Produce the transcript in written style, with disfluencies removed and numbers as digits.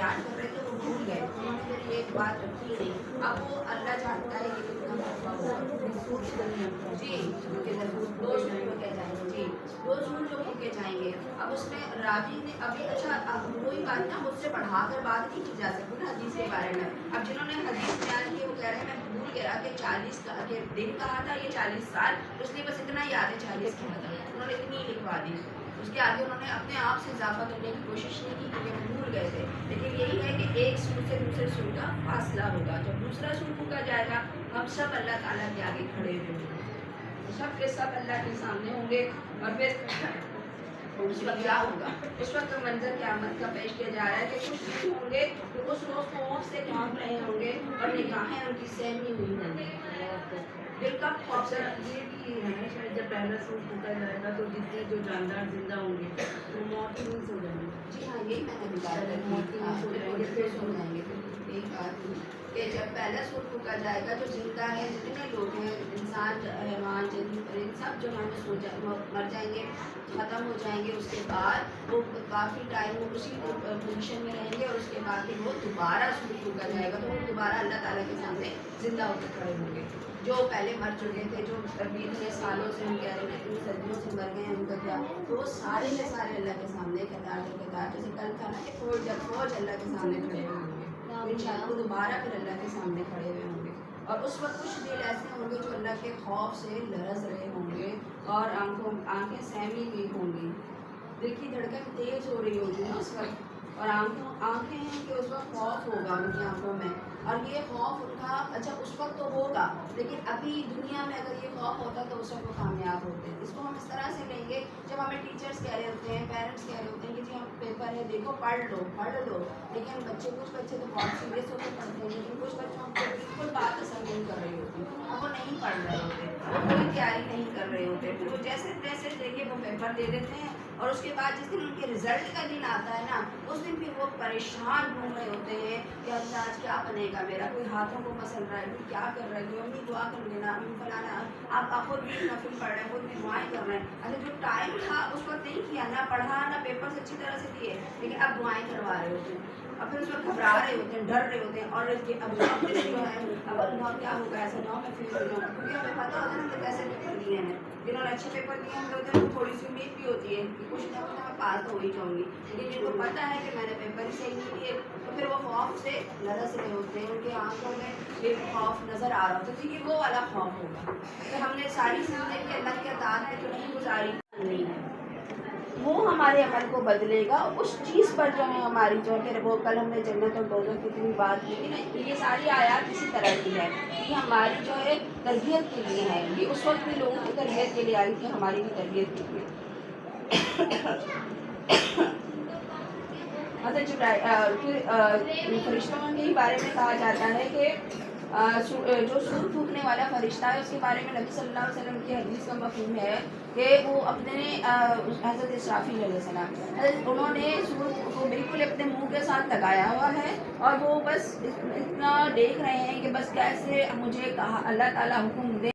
بیان کر رہے تھے وہ بھول گئے, انہوں نے میری ایک بات رکھی نہیں. اب وہ اللہ جانتا ہے کہ کتنا مرتبہ ہوگا. جی دو سور پھونکے جائیں گے, جی 2 سور جو پھونکے جائیں گے. اب اس میں راوی نے ابھی اچھا وہی بات نا مجھ سے بڑھا کر بات نہیں کی جا سکتی نا حدیث کے بارے میں. اب جنہوں نے حدیث بیان کی وہ کہہ رہے ہیں میں بھول گیا کہ 40 کے دن کہا تھا, یہ 40 سال, اس لیے بس اتنا یاد ہے 40 کی مطلب انہوں نے اتنی لکھوا دی. اس کے آگے انہوں نے اپنے آپ سے اضافہ کرنے کی کوشش نہیں کی کیونکہ وہ بھول گئے تھے. لیکن یہی ہے کہ ایک سور سے دوسرے سور کا فاصلہ ہوگا. جب دوسرا سور پھونکا جائے گا ہم سب اللہ تعالیٰ کے آگے کھڑے ہوئے ہوں گے, سب کے سب اللہ کے سامنے ہوں گے. اور پھر اس وقت کیا ہوگا, اس وقت منظر قیامت کا پیش کیا جا رہا ہے کہ کچھ دن ہوں گے تو اس روز خوف سے کانپ رہے ہوں گے اور نگاہیں ان کی سہمی ہوئی ہوں گی. دل کا خوف سے یہ بھی ہے شاید جب پہلا سور پھونکا جائے گا تو جتنے جو جاندار زندہ ہوں گے وہ موت نہیں سو جائیں گے. جی ہاں یہی میں نے بتایا موت نہیں سو جائیں گے, پھر سو جائیں گے. ایک بات کہ جب پہلا سور پھونکا جائے گا جو زندہ ہے جتنے لوگ ہیں انسان حیوان جن سب جو ہم مر جائیں گے, ختم ہو جائیں گے. اس کے بعد وہ کافی ٹائم وہ اسی پوزیشن میں رہیں گے اور اس کے بعد پھر وہ دوبارہ سور پھونکا جائے گا تو وہ دوبارہ اللہ تعالیٰ کے سامنے زندہ ہو کر کھڑے ہوں گے. جو پہلے مر چکے تھے, جو اتنے سالوں سے ہم کہہ رہے ہیں اتنی صدیوں سے مر گئے ہیں, ان کا کیا, تو وہ سارے کے سارے اللہ کے سامنے قطار در قطار, جیسے کل تھا نا کہ فوج اللہ کے سامنے کھڑے ہوئے ہوں گے. انشاءاللہ وہ دوبارہ پھر اللہ کے سامنے کھڑے ہوئے ہوں گے. اور اس وقت کچھ دل ایسے ہوں گے جو اللہ کے خوف سے لرز رہے ہوں گے اور آنکھیں سہمی ہوئی ہوں گی. دل کی دھڑکن تیز ہو رہی ہوگی نا اس وقت, اور آنکھیں ہیں کہ اس وقت خوف ہوگا ان کی آنکھوں میں. اور یہ خوف ان کا اچھا اس وقت تو ہوگا, لیکن ابھی دنیا میں اگر یہ خوف ہوتا تو اس وقت وہ کامیاب ہوتے. اس کو ہم اس طرح سے لیں گے جب ہمیں ٹیچرس کہہ رہے ہوتے ہیں, پیرنٹس کہہ رہے ہوتے ہیں کہ جی ہم پیپر ہے دیکھو پڑھ لو, لیکن کچھ بچے تو بہت سیریس ہو کے پڑھتے ہیں, لیکن کچھ بچوں کو بالکل بات اثر نہیں کر رہی ہوتی, وہ نہیں پڑھ رہے ہوتے, وہ کوئی تیاری نہیں کر رہے ہوتے. پھر وہ جیسے تیسے دیکھے وہ پیپر دے دیتے ہیں اور اس کے بعد جس دن ان کے رزلٹ کا دن آتا ہے نا اس دن پھر وہ پریشان گھوم رہے ہوتے ہیں کہ اللہ آج کیا بنے گا میرا, کوئی ہاتھوں کو مسل رہا ہے, کوئی کیا کر رہا ہے, کوئی امی دعا کر لینا, امی فلانا, آپ خود بھی نفل پڑھ رہے ہیں, خود بھی دعائیں کر رہے ہیں. اچھا جو ٹائم تھا اس وقت نہیں کیا, نہ پڑھا نہ پیپر اچھی طرح سے دیے, لیکن اب دعائیں کروا رہے ہوتے ہیں. اب پھر اس وقت گھبرا رہے ہوتے ہیں, ڈر رہے ہوتے ہیں, اور اب اللہ کیا ہوگا, ایسا نہ ہو میں فیل ہو جاؤں, کیونکہ ہمیں پتہ ہوتا ہے نا کہ کیسے پیپر دیے ہیں. جنہوں نے اچھے پیپر دیے ہم لوگوں کو تھوڑی سی امید بھی ہوتی ہے کہ کچھ نہ کچھ میں پاس تو ہو ہی جاؤں گی, لیکن جن کو پتہ ہے کہ میں نے پیپر ہی صحیح نہیں دیے تو پھر وہ خوف سے لرز رہے ہوتے ہیں, ان کے آنکھوں میں یہ خوف نظر آ رہا ہوتا ہے. کیونکہ وہ والا خوف ہوگا کہ ہم نے ساری زندگی اللہ کے اطاعت میں تو نہیں گزاری, نہیں ہے وہ ہمارے عمل کو بدلے گا. اس چیز پر جو ہے ہماری جو ہے پھر وہ کل ہم نے جنت اور دوزخ کی اتنی بات کی تھی, یہ ساری آیات اسی طرح کی ہے کہ ہماری جو ہے تربیت کے لیے ہے. یہ اس وقت بھی لوگوں کی تربیت کے لیے آئی تھی, ہماری بھی تربیت کے لیے. فرشتوں کے بارے میں کہا جاتا ہے کہ جو سور پھونکنے والا فرشتہ ہے اس کے بارے میں نبی صلی اللہ علیہ وسلم کی حدیث کا مفہوم ہے کہ وہ اپنے حضرت اسرافیل علیہ السلام, انہوں نے سور کو بالکل اپنے منہ کے ساتھ لگایا ہوا ہے اور وہ بس اتنا دیکھ رہے ہیں کہ بس کیسے مجھے اللہ تعالیٰ حکم دے